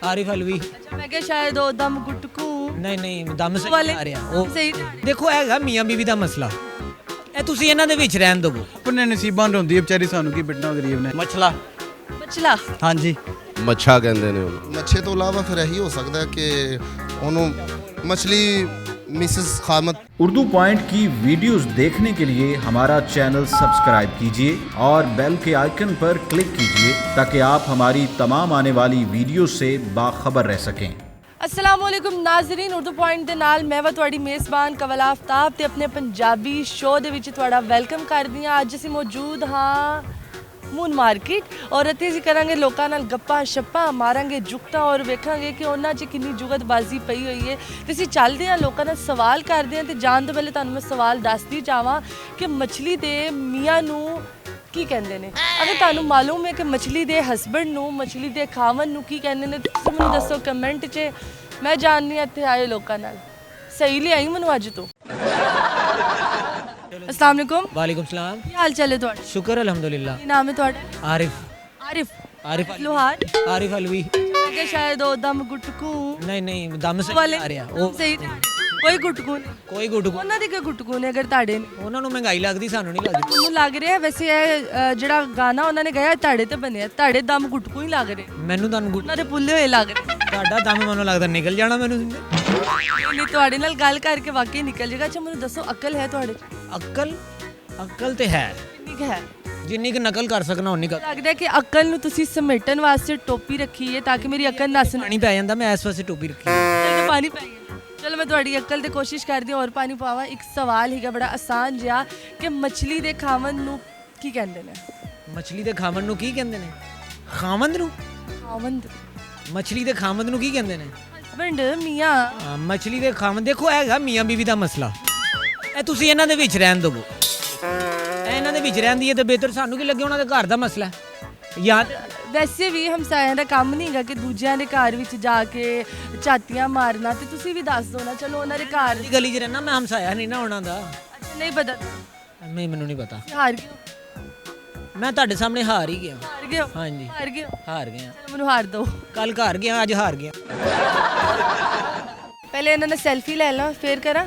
ਆਰਿਫ ਅਲਵੀ। ਅੱਛਾ ਮੈਂ ਕਿਹਾ ਸ਼ਾਇਦ ਉਹ ਦਮ ਗੁਟਕੂ ਨਹੀਂ ਨਹੀਂ ਦਮ ਸਹੀ ਵਾਲੇ ਆ ਰਿਹਾ ਉਹ। ਸਹੀ ਦੇਖੋ ਹੈਗਾ ਮੀਆਂ ਬੀਵੀ ਦਾ ਮਸਲਾ, ਇਹ ਤੁਸੀਂ ਇਹਨਾਂ ਦੇ ਵਿੱਚ ਰਹਿਣ ਦਿਓ। ਆਪਣੇ ਨਸੀਬਾਂ ਨੂੰ ਹੁੰਦੀ ਹੈ ਵਿਚਾਰੀ, ਸਾਨੂੰ ਕੀ ਬਿਟਣਾ ਗਰੀਬ ਨੇ। ਮਛਲਾ ਮਛਲਾ ਹਾਂਜੀ ਮੱਛਾ ਕਹਿੰਦੇ ਨੇ ਉਹਨੂੰ। ਮੱਛੇ ਤੋਂ ਇਲਾਵਾ ਫਿਰ ਇਹੀ ਹੋ ਸਕਦਾ ਹੈ ਕਿ ਉਹਨੂੰ ਮछली मिसेस खामत। उर्दू पॉइंट की वीडियोस देखने के लिए हमारा चैनल सब्सक्राइब कीजिए और बेल के आइकन पर क्लिक कीजिए ताकि आप हमारी तमाम आने वाली वीडियो से बाखबर रह सकें। अस्सलाम वालेकुम नाज़रीन, उर्दू पॉइंट ਦੇ ਨਾਲ ਮੈਂ ਵਾ ਤੁਹਾਡੀ ਮੇਜ਼ਬਾਨ ਕਵਲ ਆਫਤਾਬ ਤੇ ਆਪਣੇ ਪੰਜਾਬੀ ਸ਼ੋਅ ਦੇ ਵਿੱਚ ਤੁਹਾਡਾ ਵੈਲਕਮ ਕਰਦੀ ਹਾਂ। ਅੱਜ ਅਸੀਂ ਮੌਜੂਦ ਹਾਂ ਮੂਨ ਮਾਰਕੀਟ ਔਰ ਇੱਥੇ ਅਸੀਂ ਕਰਾਂਗੇ ਲੋਕਾਂ ਨਾਲ ਗੱਪਾਂ ਛੱਪਾਂ ਮਾਰਾਂਗੇ ਜੁਗਤਾਂ ਔਰ ਵੇਖਾਂਗੇ ਕਿ ਉਹਨਾਂ 'ਚ ਕਿੰਨੀ ਜੁਗਤਬਾਜ਼ੀ ਪਈ ਹੋਈ ਹੈ ਤੇ ਅਸੀਂ ਚੱਲਦੇ ਹਾਂ ਲੋਕਾਂ ਨਾਲ ਸਵਾਲ ਕਰਦੇ ਹਾਂ। ਤੇ ਜਾਣ ਤੋਂ ਪਹਿਲੇ ਤੁਹਾਨੂੰ ਮੈਂ ਸਵਾਲ ਦੱਸਦੀ ਚਾਹਾਂ ਕਿ ਮੱਛਲੀ ਦੇ ਮੀਆਂ ਨੂੰ ਕੀ ਕਹਿੰਦੇ ਨੇ। ਅਗਰ ਤੁਹਾਨੂੰ ਮਾਲੂਮ ਹੈ ਕਿ ਮੱਛਲੀ ਦੇ ਹਸਬੈਂਡ ਨੂੰ, ਮੱਛਲੀ ਦੇ ਖਾਵਨ ਨੂੰ ਕੀ ਕਹਿੰਦੇ ਨੇ, ਤੁਸੀਂ ਮੈਨੂੰ ਦੱਸੋ ਕਮੈਂਟ 'ਚ। ਮੈਂ ਜਾਣਨੀ ਹਾਂ ਇੱਥੇ ਆਏ ਲੋਕਾਂ ਨਾਲ। ਸਹੀ ਲਿਆਈ ਮੈਨੂੰ ਅੱਜ ਤੋਂ। अस्सलाम वालेकुम। वालेकुम सलाम। ਕੀ ਹਾਲ ਚਾਲ ਹੈ ਤੁਹਾਡਾ? शुक्र अल्हम्दुलिल्लाह। ਕੀ ਨਾਮ ਹੈ ਤੁਹਾਡਾ? आरिफ ਆਰਿਫ आरिफ ਲੋਹਾਰ। आरिफ अलवी। ਮੈਂ ਕਿਹਾ ਸ਼ਾਇਦ ਉਹ ਦਮ ਗੁਟਕੂ ਨਹੀਂ ਨਹੀਂ ਦਮ ਸਹੀ ਵਾਲੇ ਆ ਰਿਹਾ ਉਹ। ਸਹੀ ਕੋਈ ਗੁਟਕੂ ਨਹੀਂ। ਕੋਈ ਗੁੱਟ ਉਹਨਾਂ ਦੀ ਕੋਈ ਗੁਟਕੂ ਨੇ ਅਗਰ ਤੁਹਾਡੇ ਨੇ? ਉਹਨਾਂ ਨੂੰ ਮਹਿੰਗਾਈ ਲੱਗਦੀ, ਸਾਨੂੰ ਨਹੀਂ ਲੱਗਦੀ। ਮੈਨੂੰ ਲੱਗ ਰਿਹਾ ਵੈਸੇ ਇਹ ਜਿਹੜਾ ਗਾਣਾ ਉਹਨਾਂ ਨੇ ਗਾਇਆ ਤੁਹਾਡੇ ਤੇ ਬਣਿਆ, ਤੁਹਾਡੇ ਦਮ ਗੁਟਕੂ ਹੀ ਲੱਗ ਰਹੇ, ਮੈਨੂੰ ਤੁਹਾਨੂੰ ਗੁੱਟ, ਉਹਨਾਂ ਦੇ ਪੁੱਲੇ ਹੋਏ ਲੱਗ ਰਹੇ। ਤੁਹਾਡਾ ਦਮ ਮੈਨੂੰ ਲੱਗਦਾ ਨਿਕਲ ਜਾਣਾ ਮੈਨੂੰ। ਨਹੀਂ ਤੁਹਾਡੇ ਨਾਲ ਗੱਲ ਕਰਕੇ ਵਾਕਈ ਨਿਕਲ ਜਾਏਗਾ। ਅੱਛਾ ਮੈਨੂੰ ਦੱਸੋ ਅਕਲ ਹੈ ਤੁਹਾਡੇ 'ਚ? ਅਕਲ ਤੇ ਹੈ, ਕਿੰਨੀ ਕੁ ਹੈ? ਜਿੰਨੀ ਕਿ ਨਕਲ ਕਰ ਸਕਣਾ ਉਨੀ ਕਰ। ਲੱਗਦਾ ਹੈ ਕਿ ਅਕਲ ਨੂੰ ਤੁਸੀਂ ਸਮੇਟਣ ਵਾਸਤੇ ਟੋਪੀ ਰੱਖੀ ਹੈ ਤਾਂ ਕਿ ਮੇਰੀ ਅਕਲ ਨੱਸ ਨਾ ਪਾਣੀ ਪੈ ਜਾਂਦਾ, ਮੈਂ ਇਸ ਵਾਸਤੇ ਟੋਪੀ ਰੱਖੀ। ਤੇ ਪਾਣੀ ਪੈ ਗਿਆ। ਚਲੋ ਮੈਂ ਤੁਹਾਡੀ ਅਕਲ ਤੇ ਕੋਸ਼ਿਸ਼ ਕਰਦੀ ਹਾਂ ਔਰ ਪਾਣੀ ਪਾਵਾਂ। ਇੱਕ ਸਵਾਲ ਹੈਗਾ ਬੜਾ ਆਸਾਨ ਜਿਹਾ ਕਿ ਮੱਛਲੀ ਦੇ ਖਾਵਨ ਨੂੰ ਕੀ ਕਹਿੰਦੇ ਨੇ? ਮੱਛਲੀ ਦੇ ਖਾਵਨ ਨੂੰ ਕੀ ਕਹਿੰਦੇ ਨੇ? ਖਾਵੰਦ ਨੂੰ? ਖਾਵੰਦ ਮੱਛਲੀ ਦੇ ਖਾਵੰਦ ਨੂੰ ਕੀ ਕਹਿੰਦੇ ਨੇ? ਹਸਬੈਂਡ, ਮੀਆਂ। ਹਾਂ, ਮੱਛਲੀ ਦੇ ਖਾਵੰਦ। ਦੇਖੋ ਹੈਗਾ ਮੀਆਂ ਬੀਵੀ ਦਾ ਮਸਲਾ, ਇਹ ਤੁਸੀਂ ਇਹਨਾਂ ਦੇ ਵਿੱਚ ਰਹਿਣ ਦਿਓ। ਇਹਨਾਂ ਦੇ ਵਿੱਚ ਰਹਿੰਦੀ ਹੈ ਤੇ ਬਿਹਤਰ। ਸਾਨੂੰ ਕੀ ਲੱਗੇ ਉਹਨਾਂ ਦੇ ਘਰ ਦਾ ਮਸਲਾ ਹੈ ਜਾਂ ਵੈਸੇ ਵੀ ਹਮਸਾਇਆਂ ਦਾ ਕੰਮ ਨਹੀਂ ਹੈਗਾ ਕਿ ਦੂਜਿਆਂ ਦੇ ਘਰ ਵਿੱਚ ਜਾ ਕੇ ਝਾਤੀਆਂ ਮਾਰਨਾ। ਤੇ ਤੁਸੀਂ ਵੀ ਦੱਸ ਦਿਓ ਨਾ, ਚਲੋ ਉਹਨਾਂ ਦੇ ਘਰ ਦੀ ਗਲੀ 'ਚ ਰਹਿਣਾ, ਮੈਂ ਹਮਸਾਇਆ ਨਹੀਂ ਨਾ ਉਹਨਾਂ ਦਾ। ਅੱਛਾ ਨਹੀਂ ਪਤਾ? ਮੈਨੂੰ ਨਹੀਂ ਪਤਾ। ਹਾਰ ਗਏ ਹੋ? ਮੈਂ ਤੁਹਾਡੇ ਸਾਹਮਣੇ ਹਾਰ ਹੀ ਗਿਆ। ਹਾਰ ਗਏ ਹੋ? ਹਾਂਜੀ ਹਾਰ ਗਏ ਹੋ? ਹਾਰ ਗਿਆ। ਚਲੋ ਮੈਨੂੰ ਹਾਰ ਦਿਓ। ਕੱਲ ਘਰ ਗਿਆ, ਅੱਜ ਹਾਰ ਗਿਆ। ਪਹਿਲੇ ਇਹਨਾਂ ਨੇ ਸੈਲਫੀ ਲੈ ਲਾਂ ਫਿਰ ਕਰਾਂ।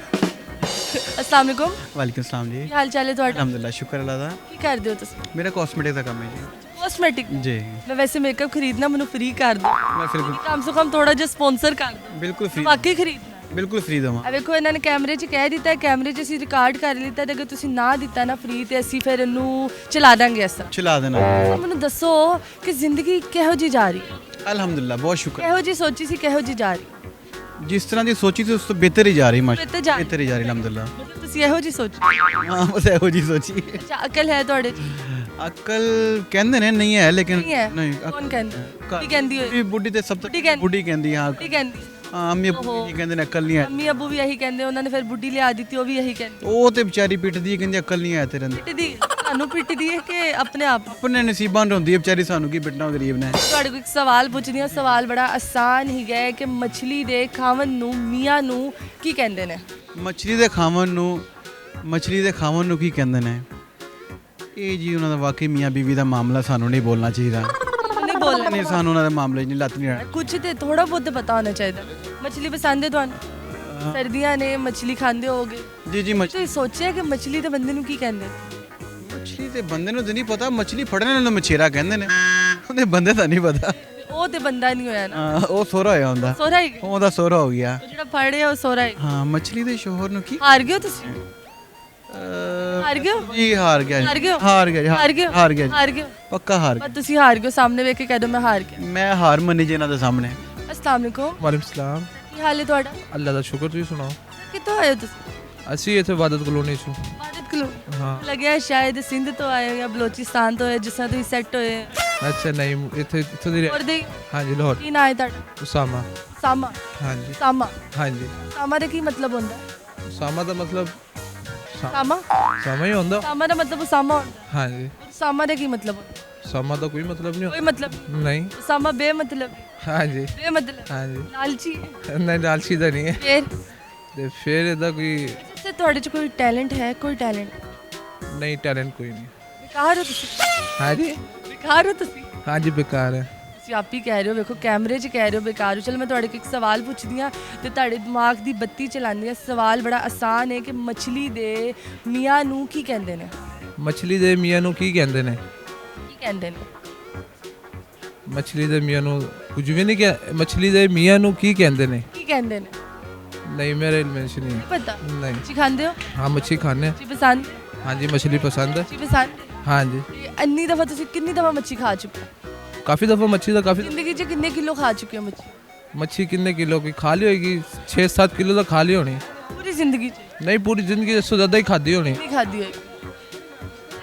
अस्सलाम वालेकुम। ਵਾਲੇਕੁਮ ਸਲਾਮ ਜੀ। ਕੀ ਹਾਲ ਚਾਲ ਹੈ ਤੁਹਾਡਾ? ਅਲਹਮਦੁਲਿਲਾ, ਸ਼ੁਕਰ ਅੱਲਾ ਦਾ। ਕੀ ਕਰਦੇ ਹੋ ਤੁਸੀਂ? ਮੇਰਾ ਕਾਸਮੈਟਿਕ ਦਾ ਕੰਮ ਹੈ ਜੀ। ਕਾਸਮੈਟਿਕ? ਜੀ ਮੈਂ ਵੈਸੇ ਮੇਕਅਪ ਖਰੀਦਣਾ, ਮੈਨੂੰ ਫ੍ਰੀ ਕਰ ਦਿਓ। ਮੈਂ ਫਿਰ ਕਮ ਸੇ ਕਮ ਥੋੜਾ ਜਿਹਾ ਸਪਾਂਸਰ ਕਰ ਦਿਓ। ਬਿਲਕੁਲ ਫ੍ਰੀ, ਵਾਕਈ ਖਰੀਦਣਾ। ਬਿਲਕੁਲ ਫ੍ਰੀ ਦਵਾਂ। ਆ ਵੇਖੋ ਇਹਨਾਂ ਨੇ ਕੈਮਰੇ 'ਚ ਕਹਿ ਦਿੱਤਾ ਹੈ, ਕੈਮਰੇ 'ਚ ਅਸੀਂ ਰਿਕਾਰਡ ਕਰ ਲਿੱਤਾ ਤੇ ਅਗਰ ਤੁਸੀਂ ਨਾ ਦਿੱਤਾ ਨਾ ਫ੍ਰੀ ਤੇ ਅਸੀਂ ਫਿਰ ਇਹਨੂੰ ਚਲਾ ਦਾਂਗੇ ਅਸਾਂ। ਚਲਾ ਦੇਣਾ। ਤਾਂ ਮੈਨੂੰ ਦੱਸੋ ਕਿ ਜ਼ਿੰਦਗੀ ਕਿਹੋ ਜੀ ਜਾ ਰਹੀ ਹੈ? ਅਲਹਮਦੁਲਿਲਾ, ਬਹੁਤ ਸ਼ੁਕਰ। ਕਿਹੋ ਜੀ ਸੋਚੀ ਸੀ ਕਿਹੋ ਜੀ ਜਾ ਰਹੀ? ਜਿਸ ਤਰ੍ਹਾਂ ਦੀ ਸੋਚੀ ਸੀ ਉਸ ਤੋਂ ਬਿਹਤਰ ਹੀ ਜਾ ਰਹੀ। ਬਿਹਤਰ ਜਾ ਰਹੀ। ਬਿਹਤਰ ਹੀ ਜਾ ਰਹੀ ਅਲਹਮਦੁਲਿਲਾ। ਮਤਲਬ ਤੁਸੀਂ ਇਹੋ ਜੀ ਸੋਚੀ? ਹਾਂ ਬਸ ਇਹੋ ਜੀ ਸੋਚੀ। ਅੱਛਾ ਅਕਲ ਹੈ ਤੁਹਾਡੇ 'ਚ? ਅਕਲ ਕਹਿੰਦੇ ਨੇ ਨਹੀਂ ਹੈ, ਲੇਕਿਨ ਨਹੀਂ ਹੈ? ਨਹੀਂ। ਕੌਣ ਕਹਿੰਦਾ? ਕੀ ਕਹਿੰਦੀ ਹੋਈ? ਬੁੱਢੀ ਤੇ ਸਭ ਤੋਂ ਬੁੱਢੀ ਕਹਿੰਦੀ? ਬੁੱਢੀ ਕਹਿੰਦੀ। ਹਾਂ ਕੀ ਕਹਿੰਦੀ? ਹਾਂ, ਅੰਮੀ ਅੱਬੂ ਜੀ ਕਹਿੰਦੇ ਨੇ ਅਕਲ ਨਹੀਂ ਹੈ। ਅੰਮੀ ਅੱਬੂ ਵੀ ਇਹੀ ਕਹਿੰਦੇ, ਉਹਨਾਂ ਨੇ ਫਿਰ ਬੁੱਢੀ ਲਿਆ ਦਿੱਤੀ, ਉਹ ਵੀ ਇਹੀ ਕਹਿੰਦੀ। ਉਹ ਤੇ ਵਿਚਾਰੀ ਪਿੱਟਦੀ ਹੈ, ਕਹਿੰਦੀ ਅਕਲ ਨਹੀਂ ਹੈ ਤੇਰੇ ਅੰਦਰ। ਪਿੱਟਦੀ ਤੁਹਾਨੂੰ ਪਿੱਟਦੀ ਹੈ ਕਿ ਆਪਣੇ ਆਪ? ਆਪਣੇ ਨਸੀਬਾਂ ਨੂੰ ਹੁੰਦੀ ਹੈ ਵਿਚਾਰੀ, ਸਾਨੂੰ ਕੀ ਬਿਟਣਾ ਗਰੀਬ ਨੇ। ਤੁਹਾਡੇ ਕੋਲ ਇੱਕ ਸਵਾਲ ਪੁੱਛਦੀ ਹਾਂ। ਸਵਾਲ ਬੜਾ ਆਸਾਨ ਹੀ ਹੈ ਕਿ ਮੱਛਲੀ ਦੇ ਖਾਵਨ ਨੂੰ, ਮੀਆਂ ਨੂੰ ਕੀ ਕਹਿੰਦੇ ਨੇ? ਮੱਛਲੀ ਦੇ ਖਾਵਨ ਨੂੰ ਕੀ ਕਹਿੰਦੇ ਨੇ? ਇਹ ਜੀ ਉਹਨਾਂ ਦਾ ਵਾਕਈ ਮੀਆਂ ਬੀਵੀ ਦਾ ਮਾਮਲਾ, ਸਾਨੂੰ ਨਹੀਂ ਬੋਲਣਾ ਚਾਹੀਦਾ। ਨਹੀਂ ਬੋਲਣਾ? ਨਹੀਂ, ਸਾਨੂੰ ਉਹਨਾਂ ਦੇ ਮਾਮਲੇ 'ਚ ਨਹੀਂ ਲੱਤ ਨਹੀਂ ਰਹਿਣਾ। ਕੁਝ ਤੇ ਥੋੜਾ ਬਹੁਤ ਪਤਾ ਹੋਣਾ ਚਾਹੀਦਾ। ਮੱਛਲੀ ਪਸੰਦ ਹੈ ਤੁਹਾਨੂੰ? ਸਰਦੀਆਂ ਨੇ ਮੱਛਲੀ ਖਾਂਦੇ ਹੋਗੇ। ਜੀ ਜੀ। ਤੁਸੀਂ ਸੋਚਿਆ ਕਿ ਮੱਛਲੀ ਦੇ ਬੰਦੇ ਨੂੰ ਕੀ ਕਹਿੰਦੇ? ਮੱਛਲੀ ਤੇ ਬੰਦੇ ਨੂੰ ਤਾਂ ਨਹੀਂ ਪਤਾ, ਮੱਛਲੀ ਫੜਨ ਵਾਲੇ ਨੂੰ ਮਛੇਰਾ ਕਹਿੰਦੇ ਨੇ, ਉਹਦੇ ਬੰਦੇ ਦਾ ਨਹੀਂ ਪਤਾ। ਉਹ ਤੇ ਬੰਦਾ ਨਹੀਂ ਹੋਇਆ ਨਾ, ਹਾਂ, ਉਹ ਸੋਹਰਾ ਹੋਇਆ ਹੁੰਦਾ। ਸੋਹਰਾ ਹੀ? ਉਹਦਾ ਸੋਹਰਾ ਹੋ ਗਿਆ। ਉਹ ਜਿਹੜਾ ਫੜਿਆ ਉਹ ਸੋਹਰਾ ਹੀ? ਹਾਂ, ਮੱਛਲੀ ਦੇ ਸ਼ੋਹਰ ਨੂੰ ਕੀ? ਹਾਰ ਗਏ ਹੋ ਤੁਸੀਂ? ਹਾਰ ਗਏ ਹੋ? ਜੀ ਹਾਰ ਗਿਆ ਜੀ। ਹਾਰ ਗਏ ਹੋ? ਹਾਰ ਗਿਆ ਜੀ। ਹਾਰ ਗਏ ਹੋ? ਹਾਰ ਗਿਆ ਜੀ। ਹਾਰ ਗਏ ਹੋ? ਪੱਕਾ ਹਾਰ ਪਰ ਤੁਸੀਂ ਹਾਰ ਗਏ ਹੋ, ਸਾਹਮਣੇ ਵੇਖ ਕੇ ਕਹਿ ਦਿਓ ਮੈਂ ਹਾਰ ਗਿਆ। ਮੈਂ ਹਾਰ ਮੰਨੀ ਜੀ ਇਹਨਾਂ ਦੇ ਸਾਹਮਣੇ। अस्सलाम वालेकुम। ਵਾਲੇਕੁਮ ਸਲਾਮ। ਕੀ ਹਾਲ ਹੈ ਤੁਹਾਡਾ? ਅੱਲਾ ਦਾ ਸ਼ੁਕਰ, ਤੁਸੀਂ ਸੁਣਾਓ? ਕਿੱਥੋਂ ਆਏ ਹੋ ਤੁਸੀਂ? ਅਸੀਂ ਇੱਥੇ ਇਬਾਦਤ ਕਲੋਨੀ ਚੋਂ। ਇਬਾਦਤ ਕਲੋਂ? ਹਾਂ। ਲੱਗਿਆ ਸ਼ਾਇਦ ਸਿੰਧ ਤੋਂ ਆਏ ਹੋ ਜਾਂ ਬਲੋਚਿਸਤਾਨ ਤੋਂ ਆਏ, ਜਿਸ ਤਰ੍ਹਾਂ ਤੁਸੀਂ ਸੈੱਟ ਹੋਏ। ਅੱਛਾ ਨਹੀਂ, ਇੱਥੋਂ ਦੀ ਹੋਰ ਦੇ ਹਾਂਜੀ, ਲਾਹੌਰ। ਕੀ ਨਾਂ ਹੈ ਤੁਹਾਡਾ? ਉਸਾਮਾ। ਸਾਮਾ? ਹਾਂਜੀ ਸਾਮਾ? ਹਾਂਜੀ। ਸਾਮਾ ਦਾ ਕੀ ਮਤਲਬ ਹੁੰਦਾ? ਉਸਾਮਾ ਦਾ ਮਤਲਬ ਸਾਮਾ? ਸਾਮਾ ਹੀ ਹੁੰਦਾ। ਸਾਮਾ ਦਾ ਮਤਲਬ ਉਸਾਮਾ ਹੁੰਦਾ? ਹਾਂਜੀ। ਸਾਮਾ ਦਾ ਕੀ ਮਤਲਬ ਹੁੰਦਾ? ਉਸਾਮਾ ਦਾ ਕੋਈ ਮਤਲਬ ਨਹੀਂ ਕੋਈ ਮਤਲਬ ਨਹੀਂ। ਉਸਾਮਾ ਬੇ ਮਤਲਬ? ਹਾਂਜੀ ਬੇ ਮਤਲਬ ਹਾਂਜੀ। ਲਾਲਚੀ? ਨਹੀਂ, ਲਾਲਚੀ ਤਾਂ ਨਹੀਂ ਹੈ। ਫਿਰ ਤੇ ਫਿਰ ਇਹਦਾ ਕੋਈ ਅੱਛਾ ਤੁਹਾਡੇ 'ਚ ਕੋਈ ਟੈਲੈਂਟ ਹੈ? ਕੋਈ ਟੈਲੈਂਟ? ਨਹੀਂ, ਟੈਲੈਂਟ ਕੋਈ ਨਹੀਂ। ਬੇਕਾਰ ਹੋ ਤੁਸੀਂ? ਹਾਂਜੀ ਬੇਕਾਰ ਹੋ ਤੁਸੀਂ? ਹਾਂਜੀ, ਬੇਕਾਰ ਹੈ। ਤੁਸੀਂ ਆਪ ਹੀ ਕਹਿ ਰਹੇ ਹੋ, ਵੇਖੋ ਕੈਮਰੇ 'ਚ ਕਹਿ ਰਹੇ ਹੋ ਬੇਕਾਰ ਹੋ। ਚਲੋ ਮੈਂ ਤੁਹਾਡੇ ਕੋਲ ਇੱਕ ਸਵਾਲ ਪੁੱਛਦੀ ਹਾਂ ਤੇ ਤੁਹਾਡੇ ਦਿਮਾਗ ਦੀ ਬੱਤੀ ਚਲਾਉਂਦੀ ਹਾਂ। ਸਵਾਲ ਬੜਾ ਆਸਾਨ ਹੈ ਕਿ ਮੱਛਲੀ ਦੇ ਮੀਆਂ ਨੂੰ ਕੀ ਕਹਿੰਦੇ ਨੇ? ਮਛਲੀ ਦੇ ਮੀਆਂ ਨੂੰ ਕੀ ਕਹਿੰਦੇ ਨੇ? ਕੀ ਕਹਿੰਦੇ ਨੇ? ਮਛਲੀ ਦੇ ਮੀਆਂ ਨੂੰ ਕੁਝ ਵੀ ਨਹੀਂ ਕਿਹਾ। ਮਛਲੀ ਦੇ ਮੀਆਂ ਨੂੰ ਕੀ ਕਹਿੰਦੇ ਨੇ? ਕੀ ਕਹਿੰਦੇ ਨੇ? ਨਹੀਂ ਮੇਰੇ ਇਲਮੈਂਸ਼ਨ ਨਹੀਂ। ਪਤਾ? ਨਹੀਂ। ਮੱਛੀ ਖਾਂਦੇ ਹੋ? हाँ मच्छी खाने। ਮੱਛੀ ਪਸੰਦ? हाँ जी मछली पसंद है। ਮੱਛੀ ਪਸੰਦ? हाँ जी ਤੇ ਇੰਨੀ ਦਫਾ ਤੁਸੀਂ ਕਿੰਨੀ ਦਫਾ ਮੱਛੀ ਖਾ ਚੁੱਕੇ ਹੋ? काफ़ी दफ़ा मच्छी का काफ़ी ਜ਼ਿੰਦਗੀ 'ਚ ਕਿੰਨੇ ਕਿਲੋ ਖਾ ਚੁੱਕੇ ਹੋ ਮੱਛੀ? मच्छी कितने किलो की खा ली होगी? 6-7 किलो तो खा ली होनी। ਪੂਰੀ ਜ਼ਿੰਦਗੀ 'ਚ नहीं पूरी ज़िंदगी इससे ज़्यादा ही खाधी होनी। ਨਹੀਂ ਖਾਦੀ ਹੋਈ?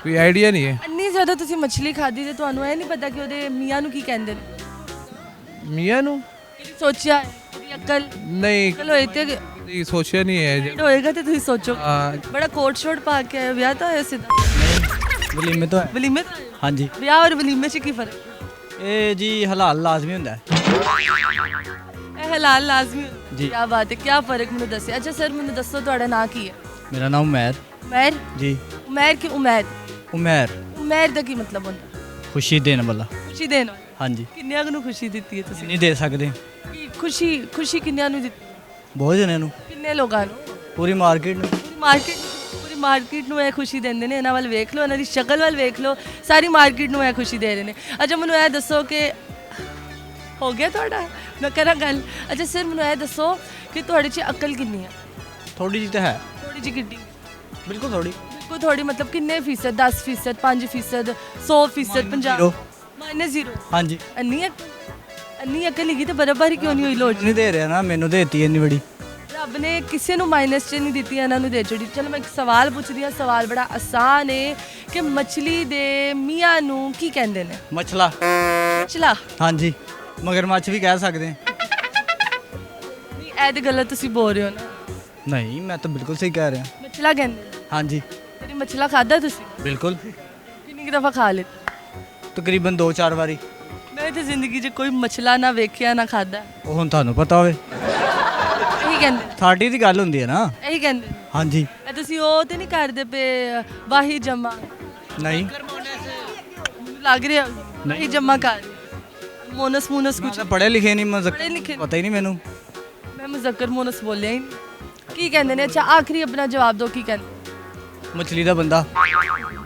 कोई आइडिया नहीं है। ਇੰਨੀ ਜ਼ਿਆਦਾ ਤੁਸੀਂ ਮੱਛਲੀ ਖਾਦੀ ਤੇ ਤੁਹਾਨੂੰ ਇਹ ਨਹੀਂ ਪਤਾ ਕਿ ਉਹਦੇ ਮੀਆਂ ਨੂੰ ਕੀ ਕਹਿੰਦੇ ਨੇ? मियाँ नू ਕਦੀ ਸੋਚਿਆ ਹੈ? ਕਦੀ ਅਕਲ नहीं ਚਲੋ ਇੱਥੇ नहीं, सोचा नहीं है जी। ਹੋਏਗਾ ਤੇ ਤੁਸੀਂ ਸੋਚੋ। हाँ, ਬੜਾ ਕੋਟ ਸ਼ੋਟ ਪਾ ਕੇ ਆਏ ਹੋ, ਵਿਆਹ ਤਾਂ ਹੋਇਆ ਸਿੱਧਾ? ਵਲੀਮੇ ਤੋਂ ਹੈ ਵਲੀਮੇ ਤੋਂ ਆਏ ਹੋ? ਹਾਂਜੀ ਵਿਆਹ ਔਰ ਵਲੀਮੇ 'ਚ ਕੀ ਫਰਕ? ਇਹ ਜੀ ਹਲਾਲ ਲਾਜ਼ਮੀ ਹੁੰਦਾ ਹੈ ਇਹ ਹਲਾਲ ਲਾਜ਼ਮੀ ਹੁੰਦਾ। ਜੀ। ਕੀ ਬਾਤ ਹੈ, ਕੀ ਫਰਕ ਮੈਨੂੰ ਦੱਸਿਆ। ਅੱਛਾ ਸਰ ਮੈਨੂੰ ਦੱਸੋ ਤੁਹਾਡਾ ਨਾਂ ਕੀ ਹੈ? ਮੇਰਾ ਨਾਮ ਉਮੈਰ ਉਮੈਰ? ਜੀ ਉਮੈਰ ਕਿ ਉਮੈਦ? ਉਮੈਰ ਉਮੈਰ ਦਾ ਕੀ ਮਤਲਬ ਹੁੰਦਾ? ਖੁਸ਼ੀ ਦੇਣ ਵਾਲਾ ਖੁਸ਼ੀ ਦੇਣ ਵਾਲਾ। ਹਾਂਜੀ ਕਿੰਨਿਆਂ ਕੁ ਨੂੰ ਖੁਸ਼ੀ ਦਿੱਤੀ ਹੈ ਤੁਸੀਂ? ਨਹੀਂ ਦੇ ਸਕਦੇ ਕੀ ਖੁਸ਼ੀ ਕਿੰਨਿਆਂ ਨੂੰ ਦਿੱਤੀ? ਬਹੁਤ ਜਣਿਆਂ ਨੂੰ ਕਿੰਨੇ ਲੋਕਾਂ ਨੂੰ? ਪੂਰੀ ਮਾਰਕੀਟ ਨੂੰ ਪੂਰੀ ਮਾਰਕੀਟ ਨੂੰ ਇਹ ਖੁਸ਼ੀ ਦਿੰਦੇ ਨੇ। ਇਹਨਾਂ ਵੱਲ ਵੇਖ ਲਓ, ਇਹਨਾਂ ਦੀ ਸ਼ਕਲ ਵੱਲ ਵੇਖ ਲਓ, ਸਾਰੀ ਮਾਰਕੀਟ ਨੂੰ ਇਹ ਖੁਸ਼ੀ ਦੇ ਰਹੇ ਨੇ। ਅੱਛਾ ਮੈਨੂੰ ਇਹ ਦੱਸੋ ਕਿ ਹੋ ਗਿਆ ਤੁਹਾਡਾ? ਮੈਂ ਕਰਾਂ ਗੱਲ। ਅੱਛਾ ਸਰ ਮੈਨੂੰ ਇਹ ਦੱਸੋ ਕਿ ਤੁਹਾਡੇ 'ਚ ਅਕਲ ਕਿੰਨੀ ਹੈ? ਥੋੜੀ ਜਿਹੀ ਤਾਂ ਹੈ ਥੋੜੀ ਜਿਹੀ ਕਿੱਡੀ? ਬਿਲਕੁਲ ਥੋੜੀ ਬਿਲਕੁਲ ਥੋੜੀ ਮਤਲਬ ਕਿੰਨੇ ਫੀਸਦ? 10%, 5%, 100%, 50? -0। ਹਾਂਜੀ ਇੰਨੀ ਅਕਲ ਹੈਗੀ ਤੇ ਬਰਾਬਰ ਹੀ ਕਿਉਂ ਨਹੀਂ ਹੋਈ ਲੋੜ? ਨਹੀਂ ਦੇ ਰਿਹਾ ਨਾ, ਮੈਨੂੰ ਦੇਤੀ ਇੰਨੀ ਬੜੀ ਰੱਬ ਨੇ ਕਿਸੇ ਨੂੰ ਮਾਈਨਸ 'ਚ ਨਹੀਂ ਦਿੱਤੀ, ਇਹਨਾਂ ਨੂੰ ਦੇ ਛੱਡੀ। ਚਲੋ ਮੈਂ ਇੱਕ ਸਵਾਲ ਪੁੱਛਦੀ ਹਾਂ। ਸਵਾਲ ਬੜਾ ਆਸਾਨ ਹੈ ਕਿ ਮੱਛਲੀ ਦੇ ਮੀਆਂ ਨੂੰ ਕੀ ਕਹਿੰਦੇ ਨੇ? ਮਛਲਾ ਮਛਲਾ? ਹਾਂਜੀ ਮਗਰਮੱਛ ਵੀ ਕਹਿ ਸਕਦੇ ਹਾਂ। ਨਹੀਂ ਇਹ ਤੇ ਗਲਤ ਤੁਸੀਂ ਬੋਲ ਰਹੇ ਹੋ ਨਾ। ਨਹੀਂ ਮੈਂ ਤਾਂ ਬਿਲਕੁਲ ਸਹੀ ਕਹਿ ਰਿਹਾ ਮਛਲਾ ਕਹਿੰਦੇ ਨੇ? ਹਾਂਜੀ ਤੇਰੀ ਮਛਲਾ ਖਾਦਾ ਤੁਸੀਂ? ਬਿਲਕੁਲ ਕਿੰਨੀ ਕੁ ਦਫਾ ਖਾ ਲਿੱਤਾ? ਤਕਰੀਬਨ 2-4 ਵਾਰੀ। ਮੈਂ ਤਾਂ ਜ਼ਿੰਦਗੀ 'ਚ ਕੋਈ ਮਛਲਾ ਨਾ ਵੇਖਿਆ ਨਾ ਖਾਦਾ। ਉਹ ਹੁਣ ਤੁਹਾਨੂੰ ਪਤਾ ਹੋਵੇ ਇਹੀ ਕਹਿੰਦੇ? ਸਾਡੀ ਦੀ ਗੱਲ ਹੁੰਦੀ ਹੈ ਨਾ। ਇਹੀ ਕਹਿੰਦੇ? ਹਾਂਜੀ ਇਹ ਤੁਸੀਂ ਉਹ ਤੇ ਨਹੀਂ ਕਰਦੇ ਪਏ ਵਾਹੀ ਜਮਾ? ਨਹੀਂ ਲੱਗ ਰਿਹਾ ਵਾਹੀ ਜਮਾ ਕਰ ਮੋਨਸ ਮੈਂ ਕੁਝ? ਤਾਂ ਪੜ੍ਹੇ ਲਿਖੇ ਨਹੀਂ ਪੜ੍ਹੇ ਲਿਖੇ ਪਤਾ ਹੀ ਨਹੀਂ ਮੈਨੂੰ। ਮੈਂ ਮੁਜ਼ੱਕਰ ਮੋਨਸ ਬੋਲਿਆ ਹੀ ਨਹੀਂ। ਕੀ ਕਹਿੰਦੇ ਨੇ? ਅੱਛਾ ਆਖਰੀ ਆਪਣਾ ਜਵਾਬ ਦਿਓ, ਕੀ ਕਹਿੰਦੇ? ਮਛਲੀ ਦਾ ਬੰਦਾ।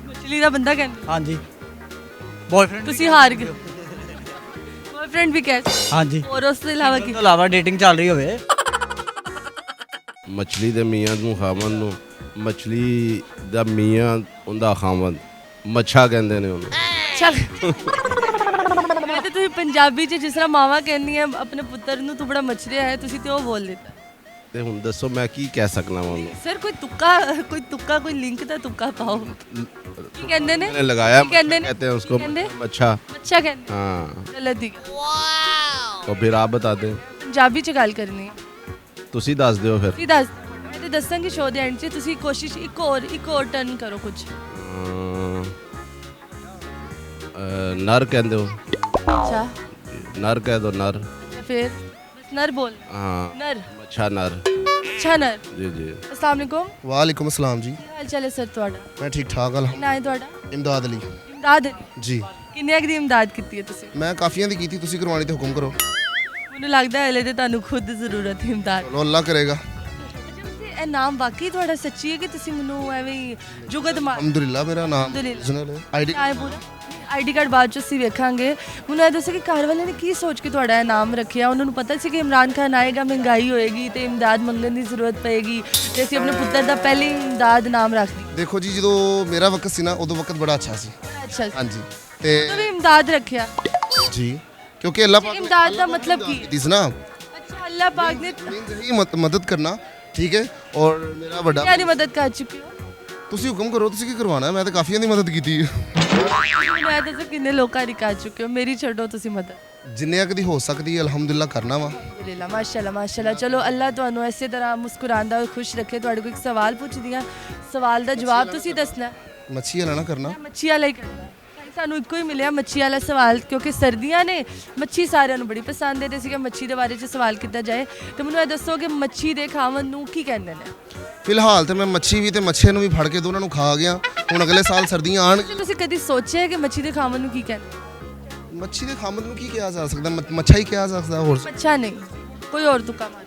ਮਛਲੀ ਦਾ ਬੰਦਾ ਕਹਿੰਦੇ? ਹਾਂਜੀ ਬॉयਫ੍ਰੈਂਡ ਤੁਸੀਂ ਹਾਰ ਗਏ। ਬॉयਫ੍ਰੈਂਡ ਵੀ ਕਹਿ? ਹਾਂਜੀ ਹੋਰ ਉਸ ਤੋਂ ਇਲਾਵਾ ਕੀ? ਤੋਂ ਇਲਾਵਾ ਡੇਟਿੰਗ ਚੱਲ ਰਹੀ ਹੋਵੇ। ਮਛਲੀ ਦੇ ਮੀਆਂ ਨੂੰ ਖਾਵਨ ਨੂੰ, ਮਛਲੀ ਦਾ ਮੀਆਂ ਉਹਦਾ ਖਾਵਨ, ਮੱਛਾ ਕਹਿੰਦੇ ਨੇ ਉਹਨੂੰ। ਅੱਛਾ ਮੈਂ ਤਾਂ ਤੁਸੀਂ ਪੰਜਾਬੀ 'ਚ ਜਿਸ ਤਰ੍ਹਾਂ ਮਾਵਾਂ ਕਹਿੰਦੀਆਂ ਆਪਣੇ ਪੁੱਤਰ ਨੂੰ ਤੂੰ ਬੜਾ ਮਛਰਿਆ ਹੈ, ਤੁਸੀਂ ਤੇ ਉਹ ਬੋਲ ਦਿੱਤਾ। ਤੇ ਹੁਣ ਦੱਸੋ ਮੈਂ ਕੀ ਕਹਿ ਸਕਣਾ ਵਾ ਉਹਨੂੰ? ਸਰ ਕੋਈ ਤੁੱਕਾ ਕੋਈ ਲਿੰਕ ਦਾ ਤੁੱਕਾ ਪਾਓ। ਕੀ ਕਹਿੰਦੇ ਨੇ? मैंने लगाया ਕੀ ਕਹਿੰਦੇ ਨੇ? कहते हैं उसको ਕੀ ਕਹਿੰਦੇ? मच्छा। ਅੱਛਾ ਕਹਿੰਦੇ? हाँ ਗਲਤ ਹੀ। तो फिर आप बता दें। ਪੰਜਾਬੀ 'ਚ ਗੱਲ ਕਰਨੀ ਹੈ। ਤੁਸੀਂ ਦੱਸ ਦਿਓ ਫਿਰ। ਤੁਸੀਂ ਦੱਸ ਦਿਓ। ਮੈਂ ਤੇ ਦੱਸਾਂਗੀ ਸ਼ੋਅ ਦੇ ਐਂਡ 'ਚ। ਤੁਸੀਂ ਕੋਸ਼ਿਸ਼ ਇੱਕ ਹੋਰ ਟਰਨ ਕਰੋ ਕੁਝ। ਨਰ ਕਹਿੰਦੇ ਹੋ? ਅੱਛਾ ਨਰ ਕਹਿ ਦੋ, ਨਰ। ਫਿਰ ਬਸ ਨਰ ਬੋਲ। हाँ ਨਰ? मच्छा नर। ਅੱਛਾ ਨਰ। जी जी। अस्सलाम वालेकुम। ਵਾਲੇਕੁਮ ਅਸਲਾਮ ਜੀ। ਕੀ ਹਾਲ ਚਾਲ ਹੈ ਸਰ ਤੁਹਾਡਾ? ਮੈਂ ਠੀਕ ਠਾਕ ਹਾਂ। ਕੀ ਨਾਂ ਹੈ ਤੁਹਾਡਾ? ਇਮਦਾਦ ਅਲੀ ਇਮਦਾਦ? ਜੀ। ਕਿੰਨੇ ਕੁ ਦੀ ਇਮਦਾਦ ਕੀਤੀ ਹੈ ਤੁਸੀਂ? ਮੈਂ ਕਾਫੀਆਂ ਦੀ ਕੀਤੀ, ਤੁਸੀਂ ਕਰਵਾਉਣੀ ਤੇ ਹੁਕਮ ਕਰੋ। ਮੈਨੂੰ ਲੱਗਦਾ ਹੈ ਹਲੇ ਤੇ ਤੁਹਾਨੂੰ ਖੁਦ ਜ਼ਰੂਰਤ ਹੈ ਇਮਦਾਦ। ਚਲੋ ਅੱਲਾ ਕਰੇਗਾ। ਅੱਛਾ ਵੈਸੇ ਇਹ ਨਾਮ ਵਾਕਈ ਤੁਹਾਡਾ ਸੱਚੀ ਹੈ ਕਿ ਤੁਸੀਂ ਮੈਨੂੰ ਐਵੇਂ ਹੀ ਜੁਗਤ ਮਾਰ? ਅਲਹਮਦੁਲਿਲਾ ਮੇਰਾ ਨਾਮ ਅਲਹਮਦੁਲਿਲਾ। ਓਰੀਜਨਲ ਹੈ। ਆਈਡੀ ਆਏ ਪੂਰਾ ਆਈਡੀ ਕਾਰਡ ਬਾਅਦ ਚ ਅਸੀਂ ਵੇਖਾਂਗੇ। ਮੈਨੂੰ ਇਹ ਦੱਸੋ ਕਿ ਘਰ ਵਾਲਿਆਂ ਨੇ ਕੀ ਸੋਚ ਕੇ ਤੁਹਾਡਾ ਇਹ ਨਾਮ ਰੱਖਿਆ? ਉਹਨਾਂ ਨੂੰ ਪਤਾ ਸੀ ਕਿ ਇਮਰਾਨ ਖਾਨ ਆਏਗਾ, ਮਹਿੰਗਾਈ ਹੋਏਗੀ ਤੇ ਇਮਦਾਦ ਮੰਗਣ ਦੀ ਜ਼ਰੂਰਤ ਪਏਗੀ ਤੇ ਅਸੀਂ ਆਪਣੇ ਪੁੱਤਰ ਦਾ ਪਹਿਲੇ ਇਮਦਾਦ ਨਾਮ ਰੱਖ ਦਿੱਤਾ। ਦੇਖੋ ਜੀ, ਜਦੋਂ ਮੇਰਾ ਵਕਤ ਸੀ ਨਾ ਉਦੋਂ ਵਕਤ ਬੜਾ ਅੱਛਾ ਸੀ। ਅੱਛਾ ਹਾਂਜੀ ਤੇ ਤਾਂ ਵੀ ਇਮਦਾਦ ਰੱਖਿਆ ਜੀ, ਕਿਉਂਕਿ ਅੱਲਾਹ ਪਾਕ ਇਮਦਾਦ ਦਾ ਮਤਲਬ ਕੀ? ਕੀਤੀ ਸੀ ਨਾ। ਅੱਛਾ ਅੱਲਾਹ ਪਾਕ ਨੇ ਹੀ ਮਦਦ ਕਰਨਾ, ਠੀਕ ਹੈ। ਔਰ ਮੇਰਾ ਵੱਡਾ ਕਿਹੜੀ ਮਦਦ ਕਰ ਚੁੱਕੇ ਹੋ? ਤੁਸੀਂ ਹੁਕਮ ਕਰੋ, ਤੁਸੀਂ ਕੀ ਕਰਵਾਉਣਾ? ਮੈਂ ਤਾਂ ਕਾਫੀਆਂ ਦੀ ਮਦਦ ਕੀਤੀ ਮੈਂ ਦੱਸੋ ਕਿੰਨੇ ਲੋਕਾਂ ਦੀ ਕਰ ਚੁੱਕੇ ਹੋ? ਮੇਰੀ ਛੱਡੋ ਤੁਸੀਂ ਮਦਦ। ਜਿੰਨੇ ਕਦੀ ਹੋ ਸਕਦੀ ਹੈ ਅਲਹਮਦੁਲਿਲਾ ਕਰਨਾ ਵਾ। ਅਲਹਮਦੁਲਿਲਾ ਮਾਸ਼ਾਅੱਲਾ ਮਾਸ਼ਾਅੱਲਾ। ਚਲੋ ਅੱਲਾਹ ਤੁਹਾਨੂੰ ਇਸੇ ਤਰ੍ਹਾਂ ਮੁਸਕਰਾਉਂਦਾ ਹੋਇਆ ਖੁਸ਼ ਰੱਖੇ। ਤੁਹਾਡੇ ਕੋਲ ਇੱਕ ਸਵਾਲ ਪੁੱਛਦੀ ਹਾਂ, ਸਵਾਲ ਦਾ ਜਵਾਬ ਤੁਸੀਂ ਦੱਸਣਾ। ਮੱਛੀ ਵਾਲਾ ਨਾ ਕਰਨਾ। ਮੱਛੀ ਵਾਲਾ ਹੀ ਕਰਨਾ। ਸਾਨੂੰ ਇੱਕੋ ਹੀ ਮਿਲਿਆ ਮੱਛੀ ਵਾਲਾ ਸਵਾਲ, ਕਿਉਂਕਿ ਸਰਦੀਆਂ ਨੇ ਮੱਛੀ ਸਾਰਿਆਂ ਨੂੰ ਬੜੀ ਪਸੰਦ ਹੈ ਤੇ ਸੀਗਾ ਮੱਛੀ ਦੇ ਬਾਰੇ 'ਚ ਸਵਾਲ ਕੀਤਾ ਜਾਏ। ਤੇ ਮੈਨੂੰ ਇਹ ਦੱਸੋ ਕਿ ਮੱਛੀ ਦੇ ਖਾਵਣ ਨੂੰ ਕੀ ਕਹਿੰਦੇ ਨੇ? ਫਿਲਹਾਲ ਤੇ ਮੈਂ ਮੱਛੀ ਵੀ ਤੇ ਮੱਛੇ ਨੂੰ ਵੀ ਫੜ ਕੇ ਦੋਨਾਂ ਨੂੰ ਖਾ ਗਿਆ। ਹੁਣ ਅਗਲੇ ਸਾਲ ਸਰਦੀਆਂ ਆਣ। ਤੁਸੀਂ ਕਦੀ ਸੋਚਿਆ ਕਿ ਮੱਛੀ ਦੇ ਖਾਵਣ ਨੂੰ ਕੀ ਕਹਿੰਦੇ? ਮੱਛੀ ਦੇ ਖਾਮਦ ਨੂੰ ਕੀ ਕਿਹਾ ਜਾ ਸਕਦਾ? ਮੱਛਾ ਹੀ ਕਿਹਾ ਜਾ ਸਕਦਾ, ਹੋਰ ਅੱਛਾ ਨਹੀਂ, ਕੋਈ ਹੋਰ ਤੁੱਕਾ ਮਾਰੋ,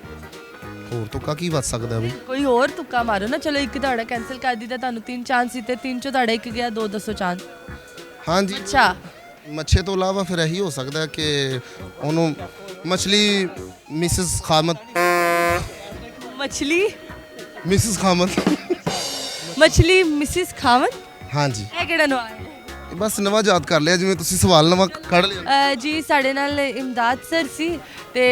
ਹੋਰ ਤੁੱਕਾ ਕੀ ਵੱਜ ਸਕਦਾ ਬਈ? ਕੋਈ ਹੋਰ ਤੁੱਕਾ ਮਾਰੋ ਨਾ। ਚਲੋ ਇੱਕ ਤੁਹਾਡਾ ਕੈਨਸਲ ਕਰ ਦਿੱਤਾ, ਤੁਹਾਨੂੰ 3 ਚਾਂਸ ਦਿੱਤੇ, 3 ਚੋਂ ਤੁਹਾਡਾ ਇੱਕ ਗਿਆ, 2 ਦੱਸੋ ਚਾਂਸ। ਹਾਂਜੀ, ਅੱਛਾ ਮੱਛੇ ਤੋਂ ਇਲਾਵਾ ਫਿਰ ਇਹੀ ਹੋ ਸਕਦਾ ਕਿ ਉਹਨੂੰ ਮਛਲੀ ਮਿਸਿਸ ਖਾਮਦ ਮਛਲੀ ਮਿਸਿਸ ਖਾਮਦ ਮਛਲੀ ਮਿਸਿਸ ਖਾਵਨ, ਹਾਂਜੀ, ਇਹ ਕਿਹੜਾ ਨਵਾਂ ਹੈ? ਬਸ ਨਵਾਂ ਯਾਦ ਕਰ ਲਿਆ, ਜਿਵੇਂ ਤੁਸੀਂ ਸਵਾਲ ਨਵਾਂ ਕੱਢ ਲਿਆ। ਜੀ ਸਾਡੇ ਨਾਲ ਇਮਦਾਦ ਸਰ ਸੀ ਤੇ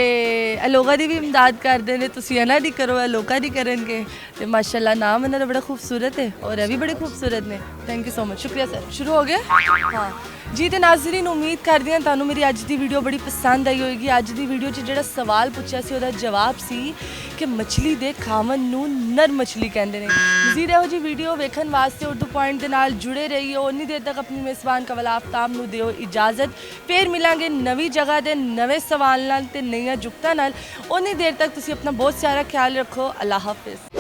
ਇਹ ਲੋਕਾਂ ਦੀ ਵੀ ਇਮਦਾਦ ਕਰਦੇ ਨੇ, ਤੁਸੀਂ ਇਹਨਾਂ ਦੀ ਕਰੋ, ਇਹ ਲੋਕਾਂ ਦੀ ਕਰਨਗੇ ਤੇ ਮਾਸ਼ਾਅੱਲਾ ਨਾਮ ਇਹਨਾਂ ਦਾ ਬੜਾ ਖੂਬਸੂਰਤ ਹੈ ਔਰ ਇਹ ਵੀ ਬੜੇ ਖੂਬਸੂਰਤ ਨੇ। ਥੈਂਕ ਯੂ ਸੋ ਮਚ, ਸ਼ੁਕਰੀਆ ਸਰ। ਸ਼ੁਰੂ ਹੋ ਗਿਆ? ਹਾਂ ਜੀ। ਤੇ ਨਾਜ਼ਰੀਨ, ਉਮੀਦ ਕਰਦੀ ਹਾਂ ਤੁਹਾਨੂੰ ਮੇਰੀ ਅੱਜ ਦੀ ਵੀਡੀਓ ਬੜੀ ਪਸੰਦ ਆਈ ਹੋਏਗੀ। ਅੱਜ ਦੀ ਵੀਡੀਓ 'ਚ ਜਿਹੜਾ ਸਵਾਲ ਪੁੱਛਿਆ ਸੀ ਉਹਦਾ ਜਵਾਬ ਸੀ ਕਿ ਮੱਛਲੀ ਦੇ ਖਾਵਨ ਨੂੰ ਨਰ ਮੱਛਲੀ ਕਹਿੰਦੇ ਨੇ। ਮਜ਼ੀਦ ਇਹੋ ਜਿਹੀ ਵੀਡੀਓ ਵੇਖਣ ਵਾਸਤੇ ਉਰਦੂ ਪੁਆਇੰਟ ਦੇ ਨਾਲ ਜੁੜੇ ਰਹੀਓ। ਉਨੀ ਦੇਰ ਤੱਕ ਆਪਣੀ ਮੇਜ਼ਬਾਨ ਕਵਲ ਆਫਤਾਬ ਨੂੰ ਦਿਓ ਇਜਾਜ਼ਤ। ਫੇਰ ਮਿਲਾਂਗੇ ਨਵੀਂ ਜਗ੍ਹਾ ਦੇ ਨਵੇਂ ਸਵਾਲ ਨਾਲ ਤੇ ਨਈਆਂ ਜੁਗਤਾਂ ਨਾਲ। ਉਨੀ ਦੇਰ ਤੱਕ ਤੁਸੀਂ ਆਪਣਾ ਬਹੁਤ ਸਾਰਾ ਖਿਆਲ ਰੱਖੋ। ਅੱਲਾਹ ਹਾਫਿਜ਼।